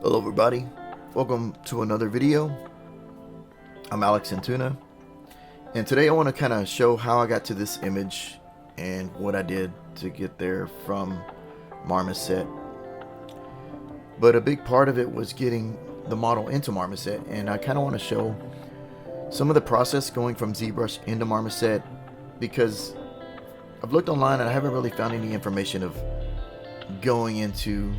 Hello everybody, welcome to another video. I'm Alex Antuna, and today I want to kind of show how I got to this image and what I did to get there from Marmoset. But a big part of it was getting the model into Marmoset, and I kind of want to show some of the process going from ZBrush into Marmoset, because I've looked online and I haven't really found any information of going into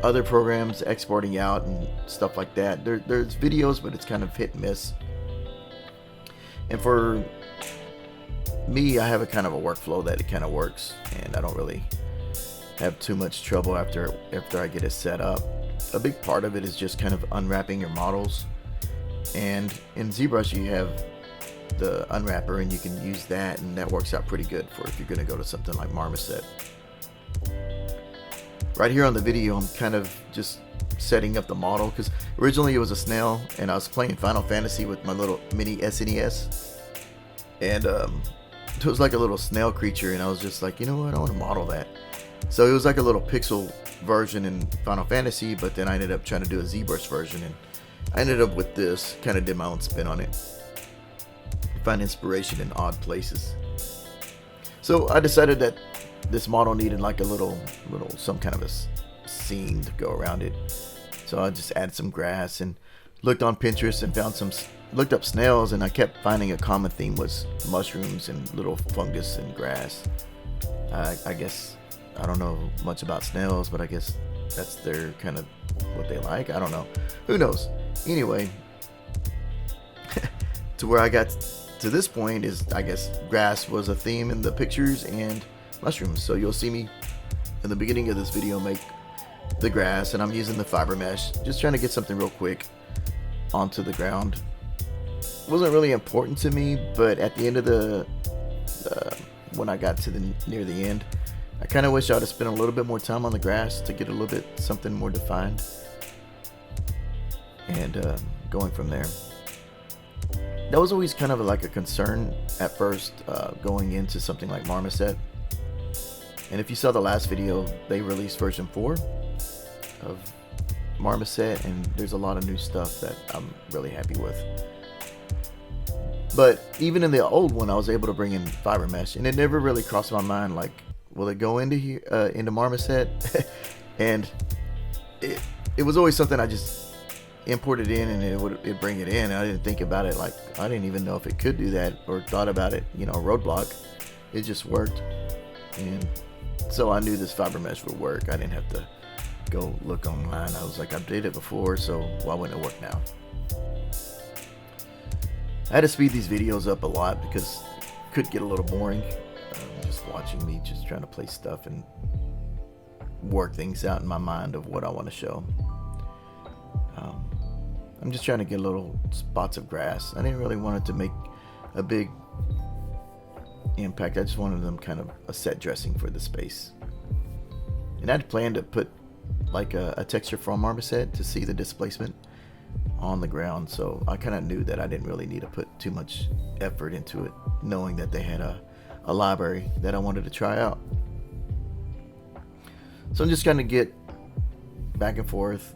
other programs, exporting out and stuff like that. There's videos, but it's kind of hit and miss. And for me, I have a kind of a workflow that it kind of works, and I don't really have too much trouble after I get it set up. A big part of it is just kind of unwrapping your models, and in ZBrush you have the unwrapper, and you can use that, and that works out pretty good for if you're going to go to something like Marmoset. Right here on the video, I'm kind of just setting up the model, because originally it was a snail, and I was playing Final Fantasy with my little mini SNES, and it was like a little snail creature, and I was just like, you know what, I want to model that. So it was like a little pixel version in Final Fantasy, but then I ended up trying to do a ZBrush version, and I ended up with this, kind of did my own spin on it. Find inspiration in odd places. So I decided that this model needed like a little some kind of a scene to go around it. So I just added some grass and looked on Pinterest and looked up snails, and I kept finding a common theme was mushrooms and little fungus and grass. I guess I don't know much about snails, but I guess that's their kind of what they like. I don't know. Who knows? Anyway, to where I got to this point is, I guess grass was a theme in the pictures and mushrooms. So you'll see me in the beginning of this video make the grass, and I'm using the fiber mesh, just trying to get something real quick onto the ground. It wasn't really important to me, but at the end of the when I got to near the end, I kind of wish I would have spent a little bit more time on the grass to get a little bit something more defined, and going from there. That was always kind of like a concern at first, going into something like Marmoset. And if you saw the last video, they released version 4 of Marmoset, and there's a lot of new stuff that I'm really happy with. But even in the old one, I was able to bring in fiber mesh, and it never really crossed my mind like, will it go into here, into Marmoset? And it was always something I just imported in, and it'd bring it in. And I didn't think about it, like I didn't even know if it could do that, or thought about it, roadblock. It just worked, and so I knew this fiber mesh would work. I didn't have to go look online. I was like, I did it before, so why wouldn't it work now? I had to speed these videos up a lot because it could get a little boring, just watching me just trying to play stuff and work things out in my mind of what I want to show. I'm just trying to get little spots of grass. I didn't really want it to make a big impact. I just wanted them kind of a set dressing for the space. And I'd planned to put like a texture from Marmoset to see the displacement on the ground, so I kind of knew that I didn't really need to put too much effort into it, knowing that they had a library that I wanted to try out. So I'm just going to get back and forth.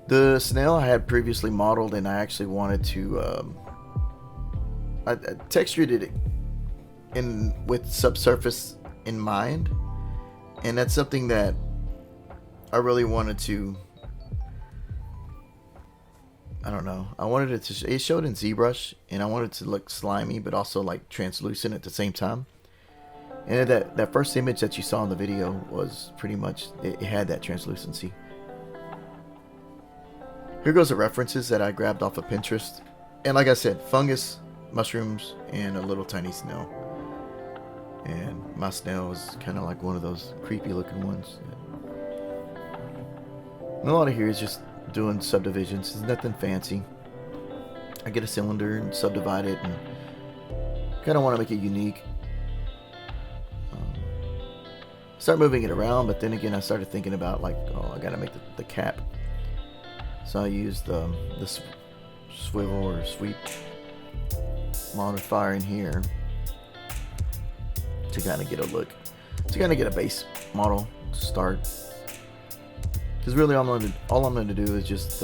The snail I had previously modeled, and I actually wanted to I textured it with subsurface in mind, and that's something that I really wanted to, I don't know, I wanted it to, it showed in ZBrush, and I wanted it to look slimy but also like translucent at the same time. And that first image that you saw in the video was pretty much, it had that translucency. Here goes the references that I grabbed off of Pinterest, and like I said, fungus, mushrooms, and a little tiny snail. And my snail is kind of like one of those creepy looking ones. And a lot of here is just doing subdivisions. It's nothing fancy. I get a cylinder and subdivide it, and kind of want to make it unique. Start moving it around, but then again I started thinking about like, oh, I gotta make the cap. So I used the swivel or sweep modifier in here to kind of get a look, to kind of get a base model start. Because really all I'm going to do is just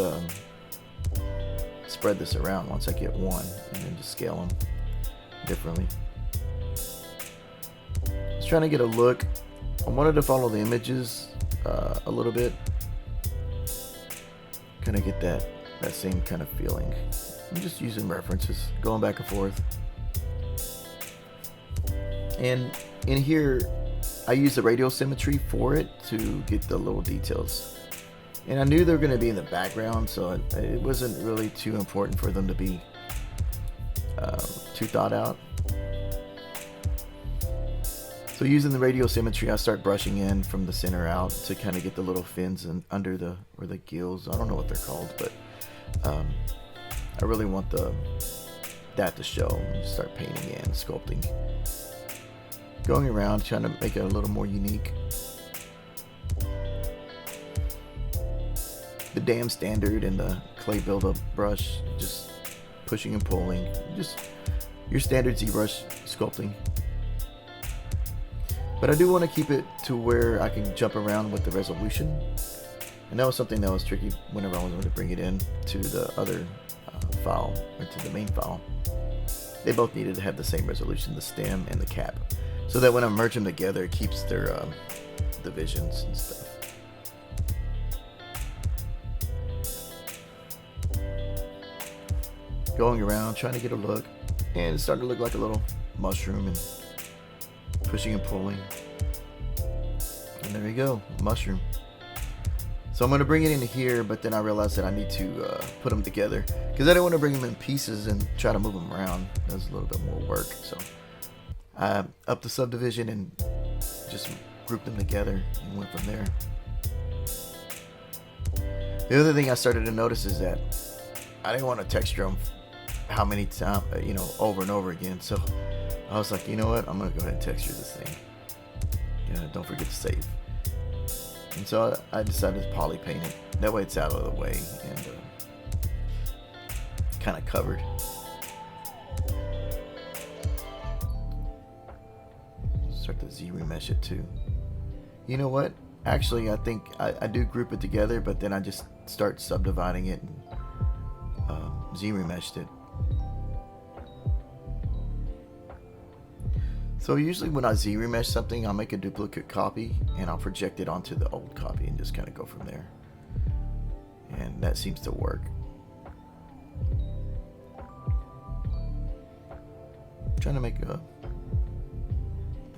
spread this around once I get one, and then just scale them differently. Just trying to get a look. I wanted to follow the images a little bit. Kind of get that same kind of feeling. I'm just using references, going back and forth. And in here, I use the radial symmetry for it to get the little details. And I knew they were going to be in the background, so it wasn't really too important for them to be too thought out. So using the radial symmetry, I start brushing in from the center out to kind of get the little fins and under the, or the gills. I don't know what they're called, but I really want that to show. And just start painting in, sculpting. Going around, trying to make it a little more unique. The dam standard and the clay buildup brush, just pushing and pulling. Just your standard ZBrush sculpting. But I do want to keep it to where I can jump around with the resolution. And that was something that was tricky whenever I was going to bring it in to the other file, or to the main file. They both needed to have the same resolution, the stem and the cap. So that when I merge them together, it keeps their divisions and stuff. Going around, trying to get a look. And it's starting to look like a little mushroom, and pushing and pulling, and there you go, mushroom. So I'm going to bring it into here, but then I realized that I need to put them together, because I didn't want to bring them in pieces and try to move them around. That was a little bit more work, so I upped the subdivision and just grouped them together and went from there. The other thing I started to notice is that I didn't want to texture them how many times, over and over again, so I was like, you know what? I'm going to go ahead and texture this thing. Don't forget to save. And so I decided to poly paint it. That way it's out of the way and kind of covered. Start to Z-remesh it too. You know what? Actually, I think I do group it together, but then I just start subdividing it and Z-remeshed it. So usually when I Z-remesh something, I'll make a duplicate copy and I'll project it onto the old copy and just kind of go from there. And that seems to work. I'm trying to make that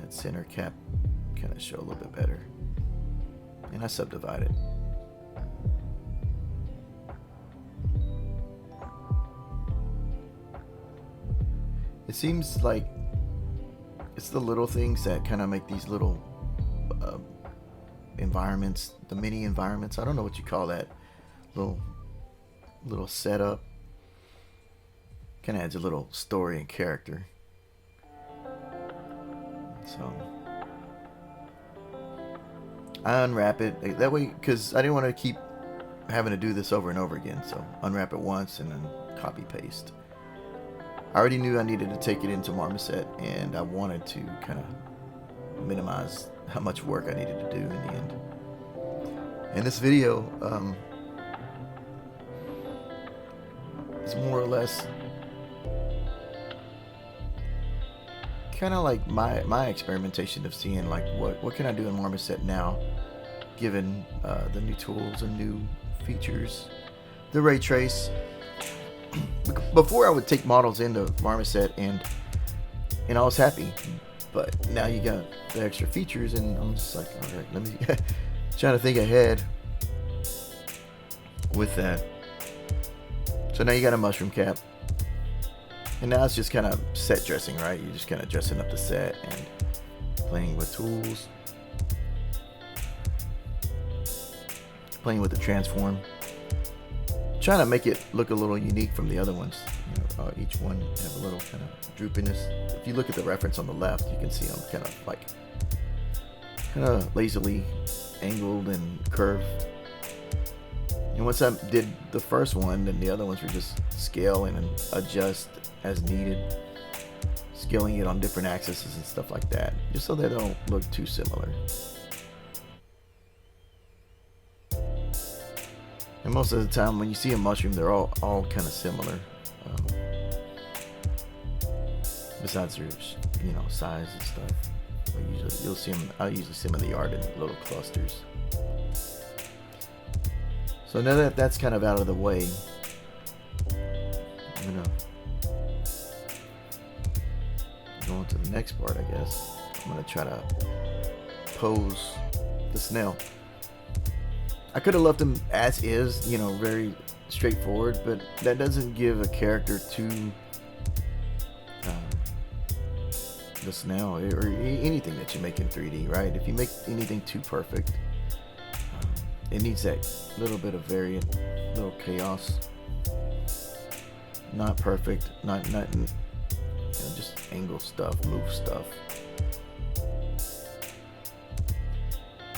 center cap kind of show a little bit better. And I subdivide it. It seems like it's the little things that kind of make these little environments, the mini environments. I don't know what you call that. Little setup. Kind of adds a little story and character. So I unwrap it that way because I didn't want to keep having to do this over and over again. So unwrap it once and then copy paste. I already knew I needed to take it into Marmoset, and I wanted to kind of minimize how much work I needed to do in the end. And this video is more or less kind of like my experimentation of seeing like what can I do in Marmoset now, given the new tools and new features. The ray trace. Before I would take models into Marmoset and I was happy, but now you got the extra features and I'm just like, all right, let me trying to think ahead with that. So now you got a mushroom cap, and now it's just kind of set dressing, right? You're just kind of dressing up the set and playing with tools, playing with the transform. Trying to make it look a little unique from the other ones. Each one have a little kind of droopiness. If you look at the reference on the left, you can see them kind of lazily angled and curved. And once I did the first one, then the other ones were just scaling and adjust as needed, scaling it on different axes and stuff like that, just so they don't look too similar. And most of the time when you see a mushroom, they're all kind of similar. Besides their, size and stuff. But usually you'll see them. I usually see them in the yard in little clusters. So now that that's kind of out of the way, I'm gonna go on to the next part, I guess. I'm gonna try to pose the snail. I could have left him as is, very straightforward, but that doesn't give a character to the snail or anything that you make in 3D, right? If you make anything too perfect, it needs that little bit of variant, little chaos. Not perfect, not just angle stuff, move stuff.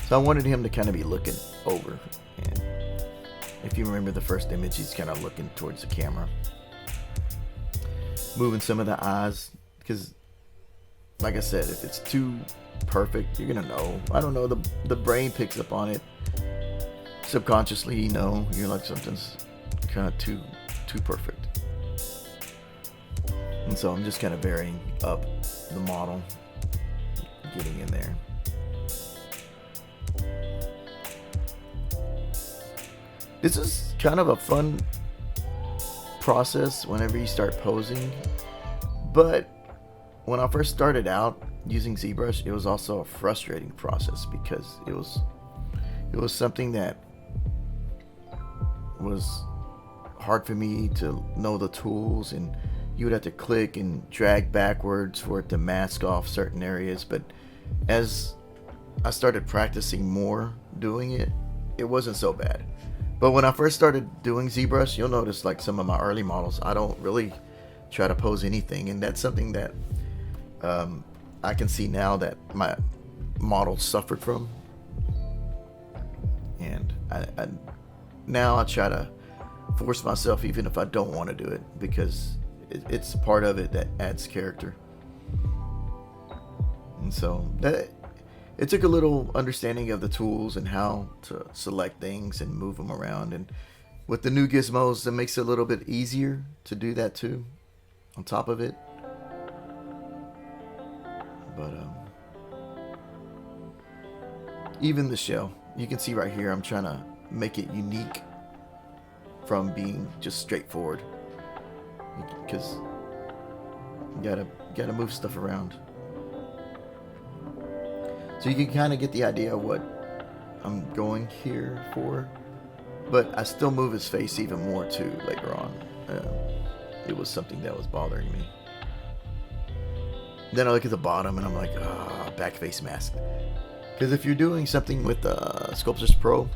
So I wanted him to kind of be looking over, and if you remember the first image, he's kind of looking towards the camera, moving some of the eyes, because like I said, if it's too perfect, you're gonna know. I don't know, the brain picks up on it subconsciously. You're like, something's kind of too perfect. And so I'm just kind of varying up the model, getting in there. This is kind of a fun process whenever you start posing, but when I first started out using ZBrush, it was also a frustrating process because it was something that was hard for me to know the tools, and you would have to click and drag backwards for it to mask off certain areas. But as I started practicing more doing it, it wasn't so bad. But when I first started doing ZBrush, you'll notice like some of my early models, I don't really try to pose anything, and that's something that I can see now that my models suffered from. And now I try to force myself, even if I don't want to do it, because it's part of it that adds character. And so it took a little understanding of the tools and how to select things and move them around. And with the new gizmos, it makes it a little bit easier to do that too, on top of it. But even the shell, you can see right here, I'm trying to make it unique from being just straightforward, because you gotta move stuff around. So you can kind of get the idea of what I'm going here for, but I still move his face even more too later on. It was something that was bothering me. Then I look at the bottom and I'm like, back face mask. Because if you're doing something with Sculptris Pro,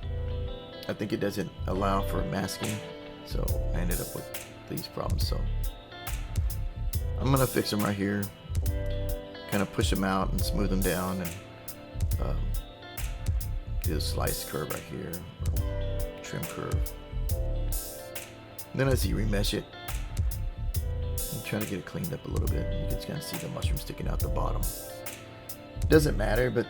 I think it doesn't allow for masking. So I ended up with these problems. So I'm going to fix them right here. Kind of push them out and smooth them down. And do a slice curve right here. Or trim curve. And then as you remesh it, I'm trying to get it cleaned up a little bit. You can kind of see the mushroom sticking out the bottom. Doesn't matter, but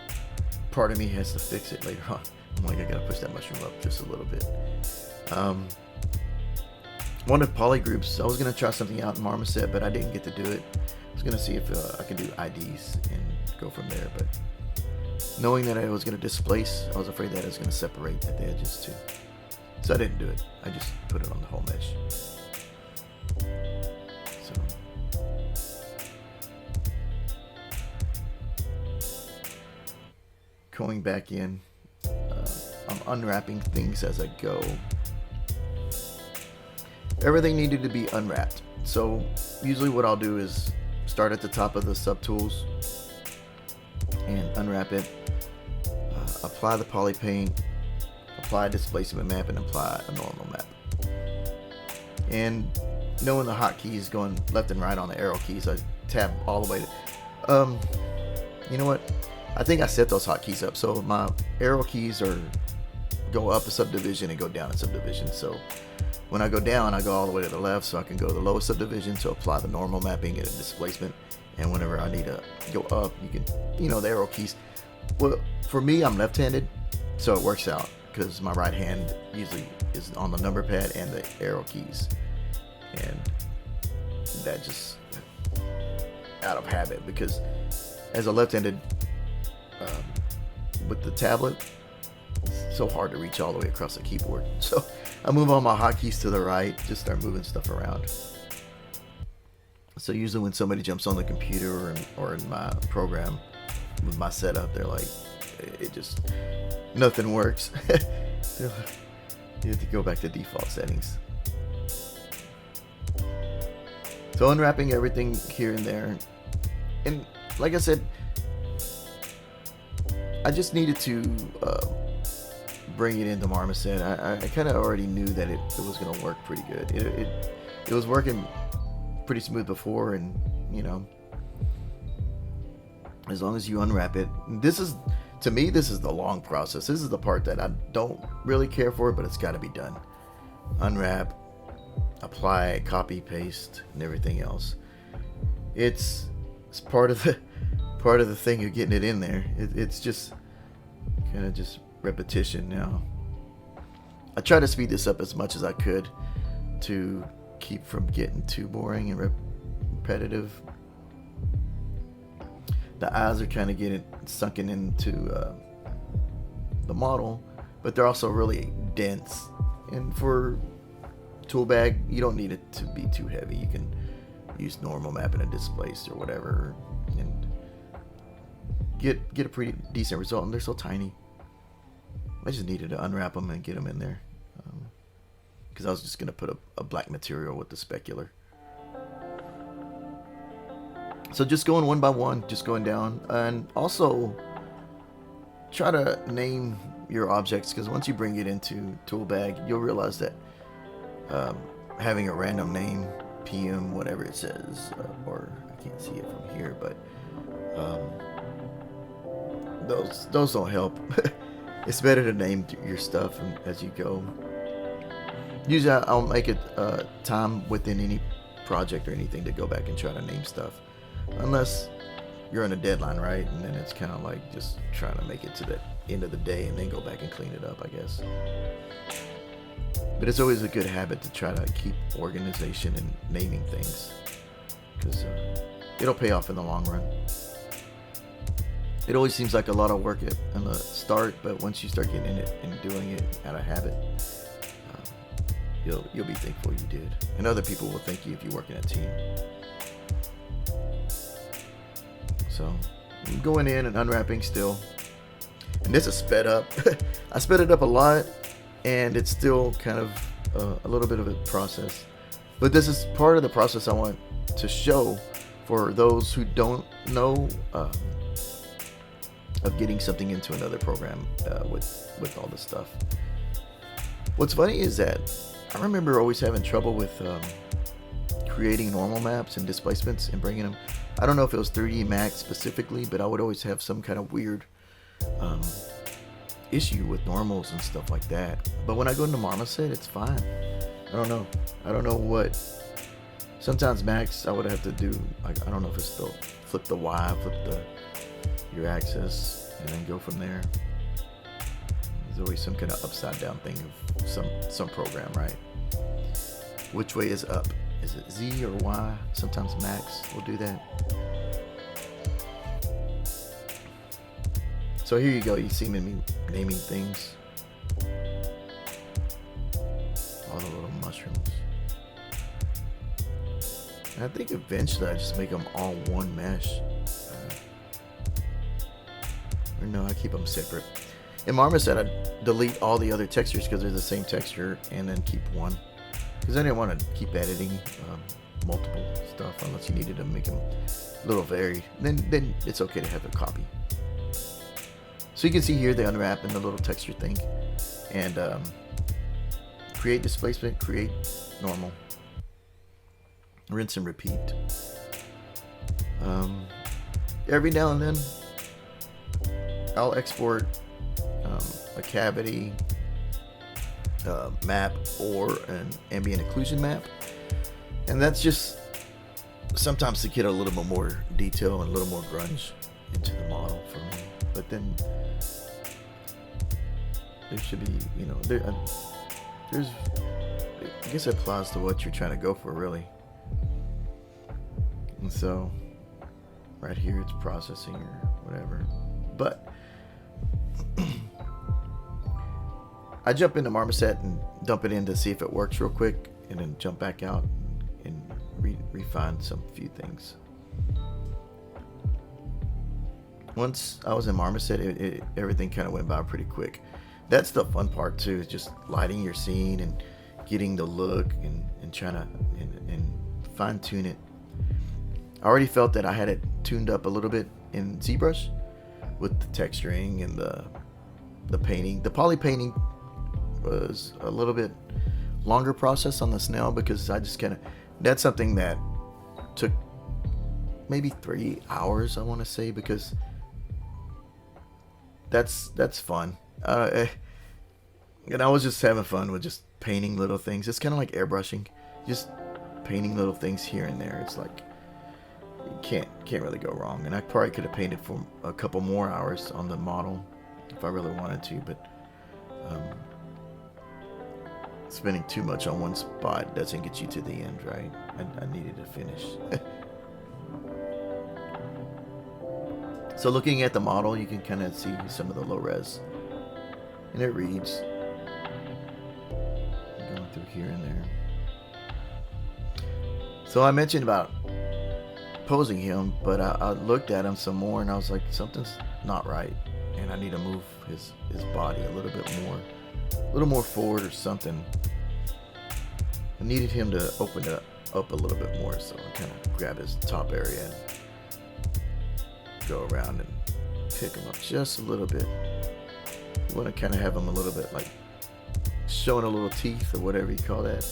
part of me has to fix it later on. I'm like, I gotta push that mushroom up just a little bit. One of polygroups, I was gonna try something out in Marmoset, but I didn't get to do it. I was gonna see if I could do IDs and go from there, but knowing that I was gonna displace, I was afraid that it was gonna separate at the edges too. So I didn't do it. I just put it on the whole mesh. Going back in, I'm unwrapping things as I go. Everything needed to be unwrapped. So usually what I'll do is start at the top of the subtools and unwrap it, apply the poly paint, apply a displacement map, and apply a normal map. And knowing the hotkeys going left and right on the arrow keys, I tab all the way to, you know what? I think I set those hotkeys up. So my arrow keys go up a subdivision and go down a subdivision. So when I go down, I go all the way to the left, so I can go to the lowest subdivision to apply the normal mapping and a displacement. And whenever I need to go up, you can, the arrow keys. Well, for me, I'm left-handed, so it works out because my right hand usually is on the number pad and the arrow keys, and that just out of habit, because as a left-handed with the tablet, it's so hard to reach all the way across the keyboard. So I move all my hotkeys to the right, just start moving stuff around. So usually when somebody jumps on the computer or in my program with my setup, they're like, it just, nothing works. You have to go back to default settings. So unwrapping everything here and there. And like I said, I just needed to bring it into Marmoset. I kind of already knew that it was going to work pretty good. It was working pretty smooth before, and you know, as long as you unwrap it, to me this is the long process. This is the part that I don't really care for, but it's got to be done. Unwrap, apply, copy, paste, and everything else. It's part of the thing of getting it in there. It's just kind of just repetition now. I try to speed this up as much as I could to keep from getting too boring and repetitive. The eyes are kind of getting sunken into the model, but they're also really dense. And for Toolbag, you don't need it to be too heavy. You can use normal mapping and displace or whatever, and get a pretty decent result. And they're so tiny. I just needed to unwrap them and get them in there, because I was just gonna put a black material with the specular. So just going one by one, just going down, and also try to name your objects, because once you bring it into Toolbag, you'll realize that having a random name, PM, whatever it says, or I can't see it from here, but those don't help. It's better to name your stuff as you go. Usually I'll make it time within any project or anything to go back and try to name stuff, unless you're on a deadline, right? And then it's kind of like just trying to make it to the end of the day and then go back and clean it up, I guess. But it's always a good habit to try to keep organization and naming things, because it'll pay off in the long run. It always seems like a lot of work in the start, but once you start getting in it and doing it out of habit, you'll be thankful you did, and other people will thank you if you work in a team. So I'm going in and unwrapping still, and this is sped up. I sped it up a lot, and it's still kind of a little bit of a process, but this is part of the process I want to show for those who don't know of getting something into another program with all this stuff. What's funny is that I remember always having trouble with creating normal maps and displacements and bringing them. I don't know if it was 3D Max specifically, but I would always have some kind of weird issue with normals and stuff like that. But when I go into Marmoset, it's fine. I don't know what. Sometimes Max, I would have to do, I don't know if it's the flip the Y, flip your axis, and then go from there. There's always some kind of upside down thing of some program, right? Which way is up? Is it Z or Y? Sometimes Max will do that. So here you go. You see me naming things. All the little mushrooms. And I think eventually I just make them all one mesh. Or no, I keep them separate. In Marmoset, I delete all the other textures because they're the same texture, and then keep one. Because I didn't want to keep editing multiple stuff unless you needed to make them a little varied. Then it's okay to have a copy. So you can see here the unwrap and the little texture thing. And create displacement, create normal. Rinse and repeat. Every now and then, I'll export a cavity map or an ambient occlusion map, and that's just sometimes to get a little bit more detail and a little more grunge into the model for me. But then there should be, there's, I guess it applies to what you're trying to go for, really. And so right here it's processing or whatever, but I jump into Marmoset and dump it in to see if it works real quick, and then jump back out and refine some few things. Once I was in Marmoset, everything kind of went by pretty quick. That's the fun part too, is just lighting your scene and getting the look and trying to and fine tune it. I already felt that I had it tuned up a little bit in ZBrush with the texturing and the painting. The poly painting was a little bit longer process on the snail, because I just kind of, that's something that took maybe 3 hours, I want to say, because that's fun. And I was just having fun with just painting little things. It's kind of like airbrushing, just painting little things here and there. It's like you can't really go wrong. And I probably could have painted for a couple more hours on the model if I really wanted to, but spending too much on one spot doesn't get you to the end, right? I needed to finish. So looking at the model, you can kind of see some of the low res, and it reads. Going through here and there. So I mentioned about posing him, but I looked at him some more, and I was like, something's not right, and I need to move his body a little more forward or something. I needed him to open it up a little bit more, so I kind of grab his top area and go around and pick him up just a little bit. You want to kind of have him a little bit like showing a little teeth or whatever you call that.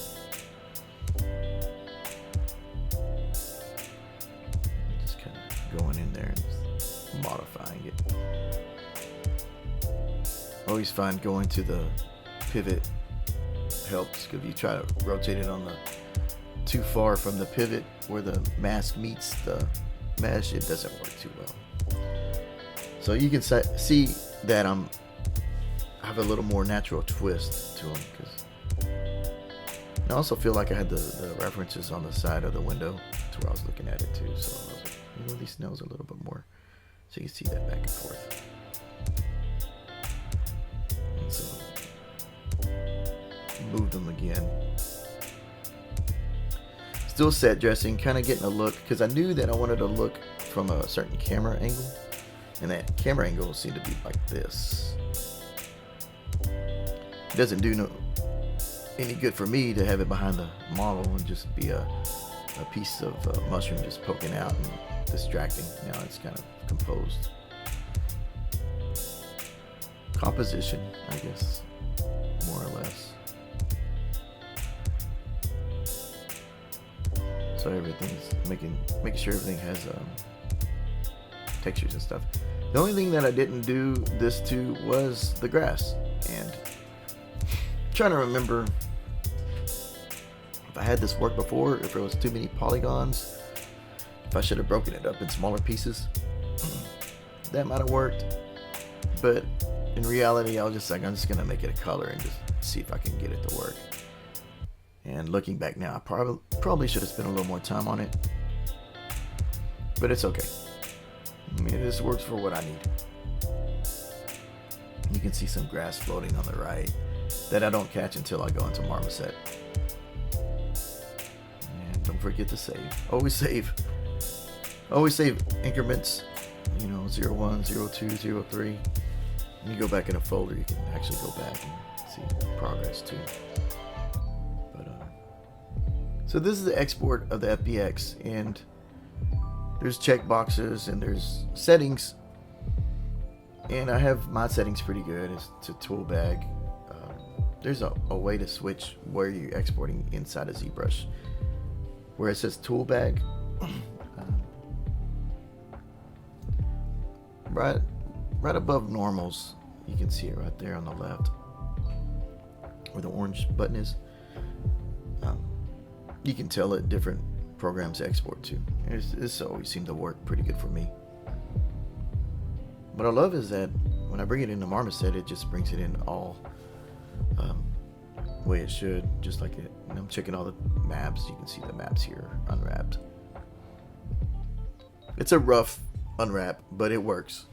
Just kind of going in there and just modifying it. Always find going to the pivot helps, because if you try to rotate it on the too far from the pivot where the mask meets the mesh, it doesn't work too well. So you can see that I have a little more natural twist to them, because I also feel like I had the references on the side of the window to where I was looking at it too. So I was like, you know, these snails are a little bit more, so you can see that back and forth. And so moved them again. Still set dressing, kind of getting a look, because I knew that I wanted to look from a certain camera angle, and that camera angle seemed to be like this. It doesn't do any good for me to have it behind the model and just be a piece of mushroom just poking out and distracting. Now it's kind of composed. Composition, I guess, more or less. So everything's making sure everything has textures and stuff. The only thing that I didn't do this to was the grass, and I'm trying to remember if I had this work before, if there was too many polygons, if I should have broken it up in smaller pieces. That might have worked, but in reality I was just like, I'm just gonna make it a color and just see if I can get it to work. And looking back now, I probably should have spent a little more time on it, but it's okay. I mean, this works for what I need. You can see some grass floating on the right that I don't catch until I go into Marmoset. And don't forget to save. Always save. Always save increments, you know, 01, 02, 03. When you go back in a folder, you can actually go back and see progress too. So this is the export of the FBX, and there's check boxes and there's settings, and I have my settings pretty good. It's to Toolbag. There's a way to switch where you're exporting inside of ZBrush, where it says Toolbag. Right above normals, you can see it right there on the left, where the orange button is. You can tell it different programs to export to. This always seemed to work pretty good for me. What I love is that when I bring it into Marmoset, it just brings it in all way it should, just like it. And I'm checking all the maps. You can see the maps here unwrapped. It's a rough unwrap, but it works.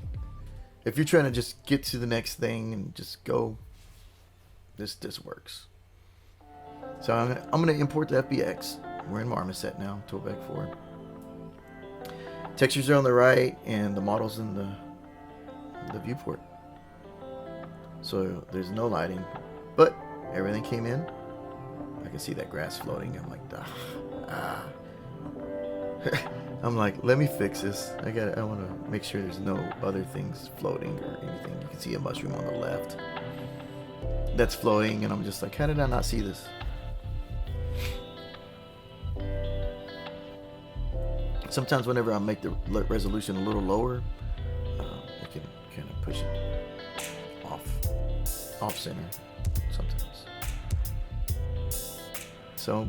If you're trying to just get to the next thing and just go, this works. So I'm gonna import the FBX. We're in Marmoset now, Toolbag 4. Textures are on the right, and the model's in the viewport. So there's no lighting, but everything came in. I can see that grass floating. I'm like, I'm like, let me fix this. I want to make sure there's no other things floating or anything. You can see a mushroom on the left that's floating, and I'm just like, how did I not see this? Sometimes whenever I make the resolution a little lower, I can kind of push it off center sometimes. So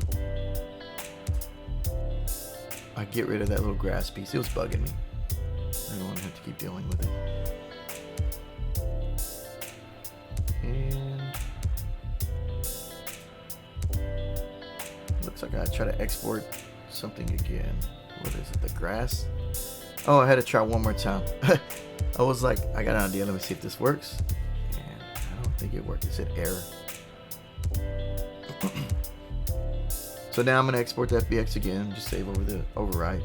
I get rid of that little grass piece. It was bugging me. I don't want to have to keep dealing with it. And looks like I try to export something again. What is it? The grass? Oh, I had to try one more time. I was like, I got an idea. Let me see if this works. And I don't think it worked. It said error. So now I'm going to export the FBX again. Just save over the overwrite.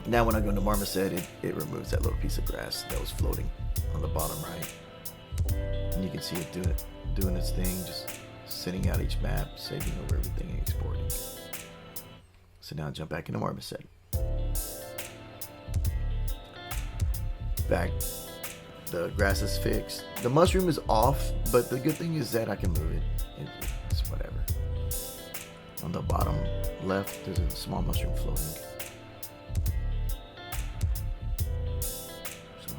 Now when I go into Marmoset, it removes that little piece of grass that was floating on the bottom right. And you can see it doing its thing, just sending out each map, saving over everything, and exporting. So now jump back into Marmoset. Back, the grass is fixed. The mushroom is off, but the good thing is that I can move it. It's whatever. On the bottom left, there's a small mushroom floating. So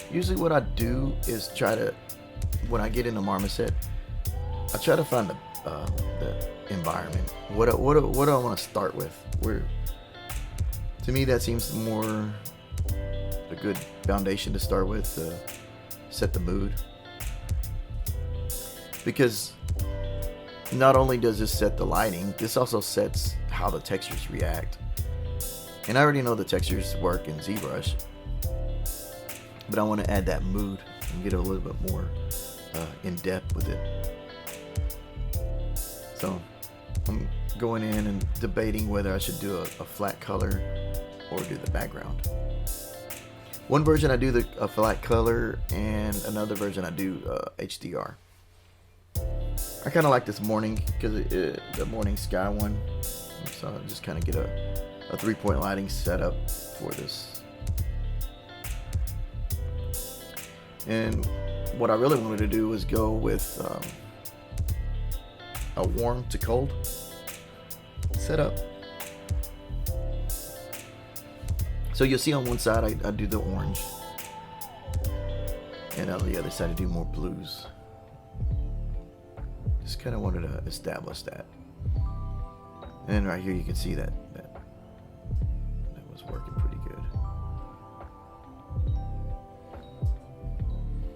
usually what I do is try to, when I get into Marmoset, I try to find the environment. What do I want to start with? To me, that seems more a good foundation to start with, set the mood. Because not only does this set the lighting, this also sets how the textures react. And I already know the textures work in ZBrush, but I want to add that mood and get a little bit more in depth with it. So I'm going in and debating whether I should do a flat color or do the background. One version I do a flat color, and another version I do HDR. I kind of like this morning because the morning sky one. So I just kind of get a 3-point lighting setup for this. And what I really wanted to do was go with a warm to cold setup. So you'll see on one side I do the orange, and on the other side I do more blues. Just kind of wanted to establish that. And then right here you can see that was working pretty good.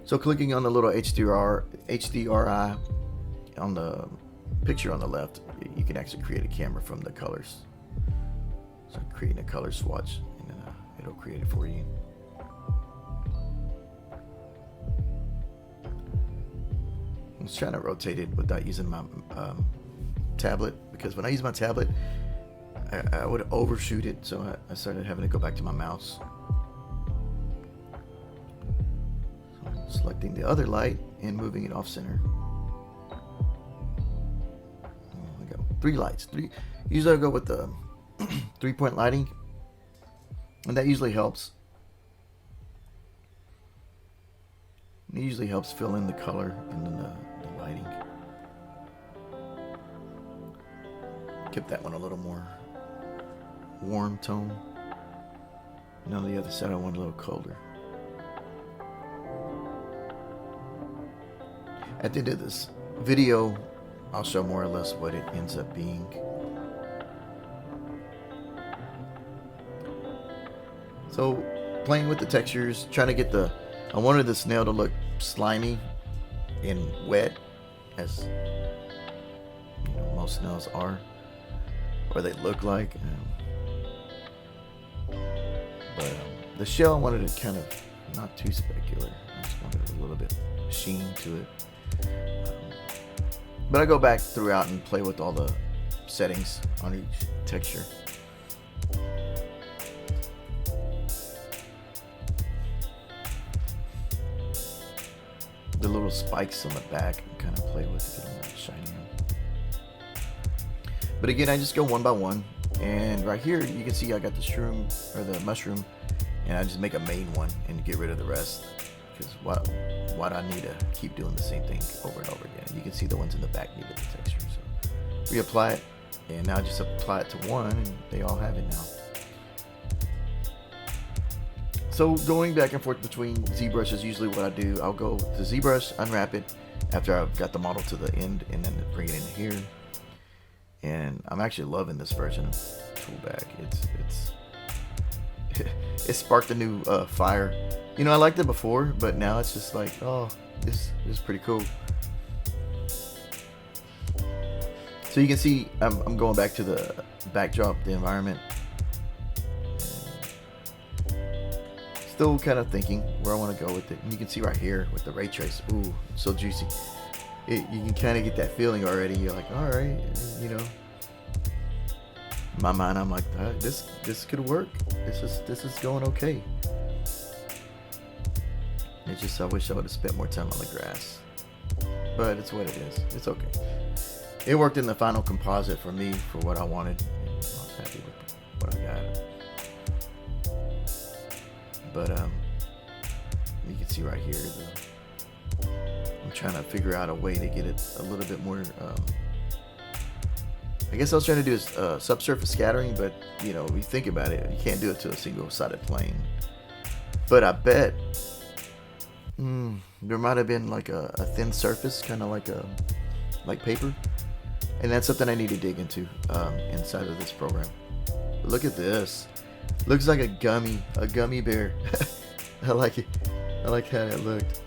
So clicking on the little HDRI on the picture on the left, you can actually create a camera from the colors. So creating a color swatch, and then it'll create it for you. I was trying to rotate it without using my tablet, because when I use my tablet, I would overshoot it, so I started having to go back to my mouse. So I'm selecting the other light and moving it off center. I got 3 lights. Usually I go with the 3-point lighting, and that usually helps. It usually helps fill in the color and then the lighting. Kept that one a little more warm tone. And on the other side I want a little colder. At the end of this video, I'll show more or less what it ends up being. So playing with the textures, trying to get I wanted the snail to look slimy, in wet, as you know, most snails are, or they look like. But the shell, I wanted it kind of not too specular. I just wanted a little bit sheen to it. But I go back throughout and play with all the settings on each texture. The little spikes on the back and kind of play with to get them a little shinier. But again, I just go one by one. And right here, you can see I got the shroom, or the mushroom, and I just make a main one and get rid of the rest. Because why do I need to keep doing the same thing over and over again? You can see the ones in the back needed the texture. So reapply it, and now just apply it to one, and they all have it now. So going back and forth between ZBrush is usually what I do. I'll go to ZBrush, unwrap it after I've got the model to the end, and then bring it in here. And I'm actually loving this version of Toolbag. It sparked a new fire. You know, I liked it before, but now it's just like, oh, this is pretty cool. So you can see I'm going back to the backdrop, the environment. Still kind of thinking where I want to go with it. And you can see right here with the ray trace, ooh, so juicy. You can kind of get that feeling already. You're like, all right, you know. In my mind, I'm like, this could work. This is going okay. It's just I wish I would have spent more time on the grass, but it's what it is. It's okay. It worked in the final composite for me for what I wanted. I was happy with what I got. But you can see right here I'm trying to figure out a way to get it a little bit more. I guess I was trying to do subsurface scattering, but you know, if you think about it, you can't do it to a single-sided plane. But I bet there might have been like a thin surface, kind of like paper, and that's something I need to dig into inside of this program. But look at this. Looks like a gummy bear. I like it. I like how that looked.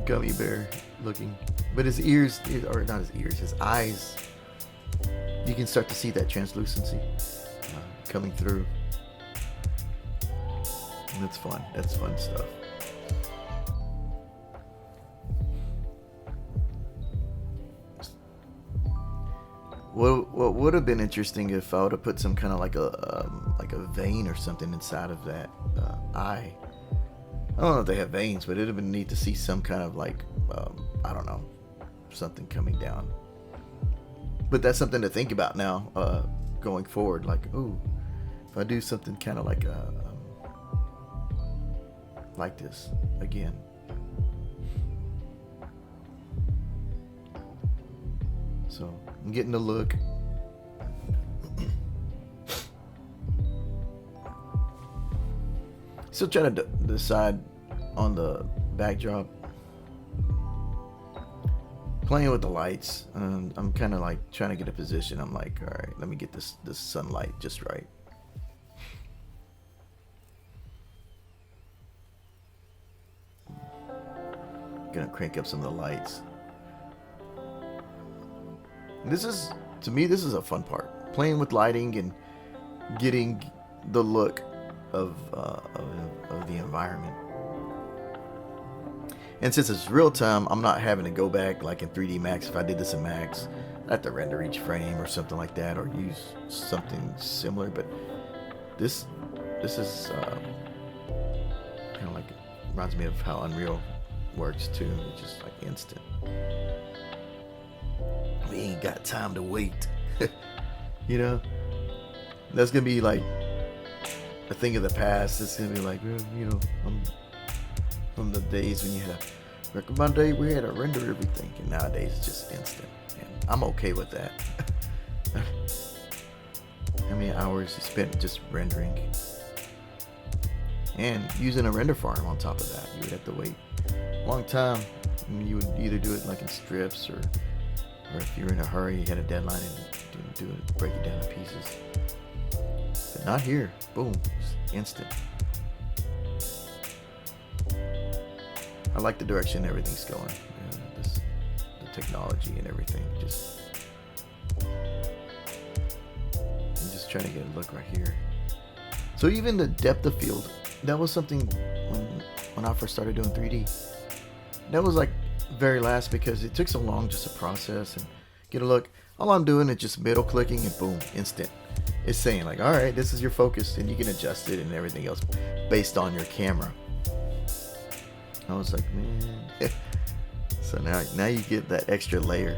Gummy bear looking. But his ears, or not his ears, his eyes, you can start to see that translucency coming through. And that's fun. That's fun stuff. What would have been interesting if I would have put some kind of like a vein or something inside of that eye. I don't know if they have veins, but it'd have been neat to see some kind of like I don't know, something coming down. But that's something to think about now, going forward. Like, ooh, if I do something kind of like this again. So I'm getting the look. Still trying to decide on the backdrop. Playing with the lights. I'm kind of like trying to get a position. I'm like, all right, let me get this sunlight just right. Gonna crank up some of the lights. This is, to me, this is a fun part. Playing with lighting and getting the look of the environment. And since it's real time, I'm not having to go back like in 3D Max. If I did this in Max, I have to render each frame or something like that, or use something similar. But this is kind of like, reminds me of how Unreal works too. It's just like instant. We ain't got time to wait. You know, that's gonna be like a thing of the past. It's gonna be like, you know, from the days when you had back in my day, we had to render everything, and nowadays it's just instant, and I'm okay with that. How many hours you spent just rendering and using a render farm on top of that? You would have to wait a long time. And you would either do it like in strips, or if you're in a hurry, you had a deadline and do it, break it down to pieces. But not here. Boom, just instant. I like the direction everything's going. technology and everything. I'm just trying to get a look right here. So even the depth of field, that was something when I first started doing 3D. That was like very last because it took so long just to process and get a look. All I'm doing is just middle clicking and boom, instant. It's saying like, all right, this is your focus, and you can adjust it and everything else based on your camera. I was like, man. So now you get that extra layer.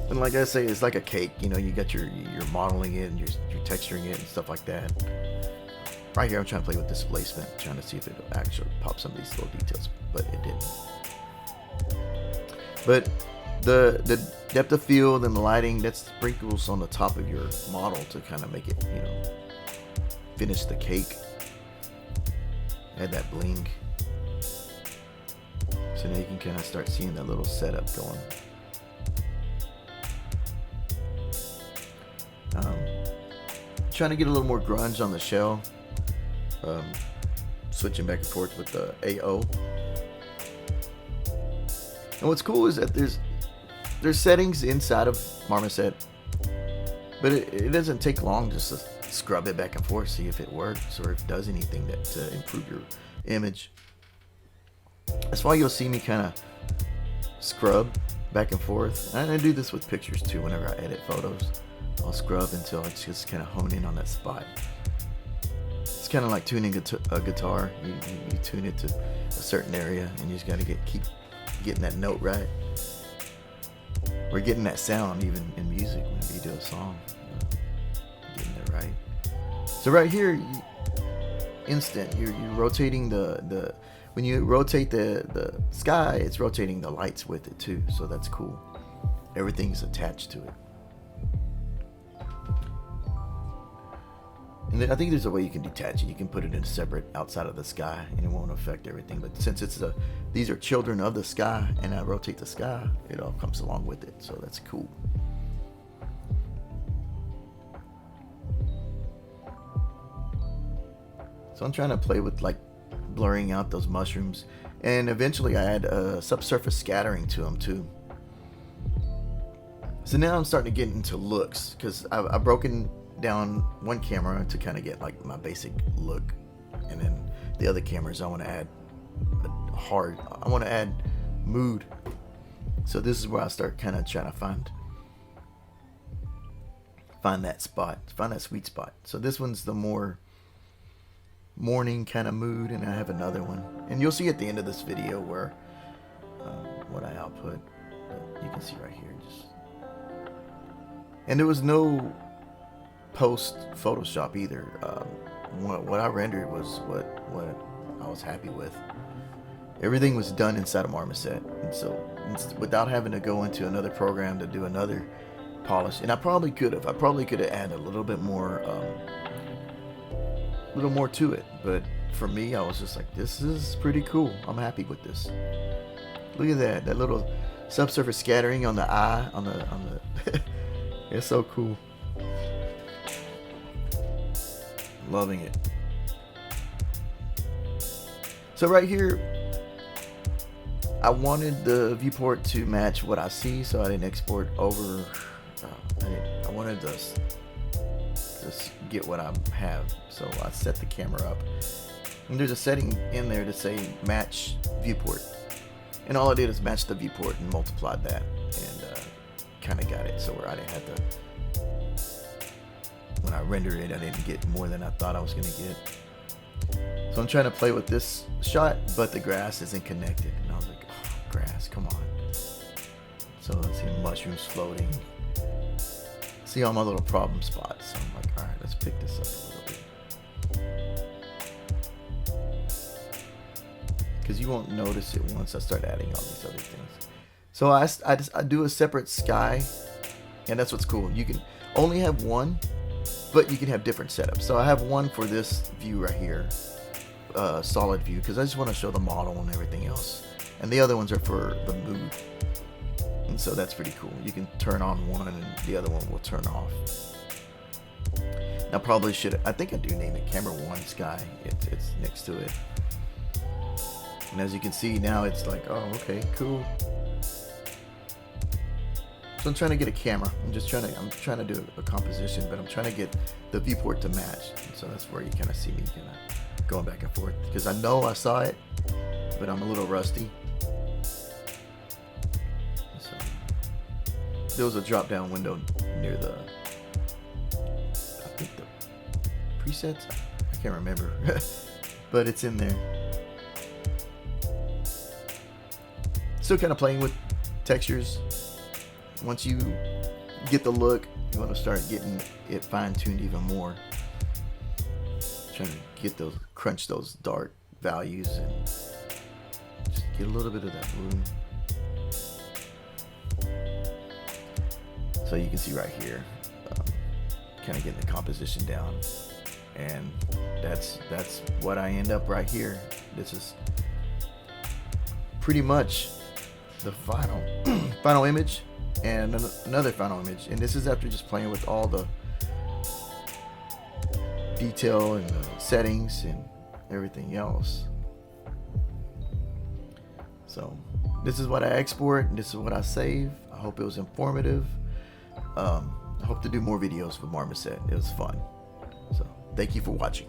And like I say, it's like a cake. You know, you got you're modeling it and you're texturing it and stuff like that. Right here, I'm trying to play with displacement, trying to see if it'll actually pop some of these little details, but it didn't. But the depth of field and the lighting, that sprinkles on the top of your model to kind of make it, you know, finish the cake. Add that bling. So now you can kind of start seeing that little setup going. Trying to get a little more grunge on the shell. Switching back and forth with the AO. And what's cool is that there's settings inside of Marmoset, but it doesn't take long just to scrub it back and forth, see if it works or if it does anything to improve your image. That's why you'll see me kind of scrub back and forth. And I do this with pictures too. Whenever I edit photos, I'll scrub until it's just kind of hone in on that spot. It's kind of like tuning a guitar. You tune it to a certain area, and you just got to keep getting that note right. Or getting that sound even in music whenever you do a song. Getting it right. So right here, instant. You're rotating the when you rotate the sky, it's rotating the lights with it too. So that's cool. Everything's attached to it. And I think there's a way you can detach it. You can put it in separate outside of the sky, and it won't affect everything. But since these are children of the sky, and I rotate the sky, it all comes along with it. So that's cool. So I'm trying to play with like blurring out those mushrooms, and eventually I add subsurface scattering to them too. So now I'm starting to get into looks, because I've broken down one camera to kind of get like my basic look, and then the other cameras I want to add I want to add mood. So this is where I start kind of trying to find that spot, find that sweet spot. So this one's the more morning kind of mood, and I have another one, and you'll see at the end of this video where what I output. But you can see right here, and there was no post Photoshop either. What I rendered was what I was happy with. Everything was done inside of Marmoset, and so without having to go into another program to do another polish. And I probably could have added a little bit more to it, but for me, I was just like, this is pretty cool. I'm happy with this. Look at that little subsurface scattering on the eye, on the it's so cool. Loving it. So right here, I wanted the viewport to match what I see, so I didn't export over. I wanted to just get what I have, so I set the camera up. And there's a setting in there to say match viewport, and all I did is match the viewport and multiplied that, and kind of got it so where I didn't have to. When I rendered it, I didn't get more than I thought I was going to get. So I'm trying to play with this shot, but the grass isn't connected. And I was like, oh, grass, come on. So I see mushrooms floating. See all my little problem spots. So I'm like, all right, let's pick this up a little bit. Because you won't notice it once I start adding all these other things. So I do a separate sky, and that's what's cool. You can only have one, but you can have different setups. So I have one for this view right here, solid view, because I just want to show the model and everything else. And the other ones are for the mood. And so that's pretty cool. You can turn on one and the other one will turn off. I probably should, I think I do name it Camera 1 Sky. It's next to it. And as you can see now, it's like, oh, okay, cool. So I'm trying to get a camera. I'm trying to do a composition, but I'm trying to get the viewport to match. And so that's where you kind of see me kind of going back and forth, because I know I saw it, but I'm a little rusty. So there was a drop down window near the, I think the presets. I can't remember, but it's in there. Still kind of playing with textures. Once you get the look, you want to start getting it fine-tuned even more. Trying to get those, crunch those dark values and just get a little bit of that blue. So you can see right here, kind of getting the composition down, and that's what I end up right here. This is pretty much the final image. And another final image, and this is after just playing with all the detail and the settings and everything else. So this is what I export, and this is what I save. I hope it was informative. I hope to do more videos with Marmoset. It was fun. So thank you for watching.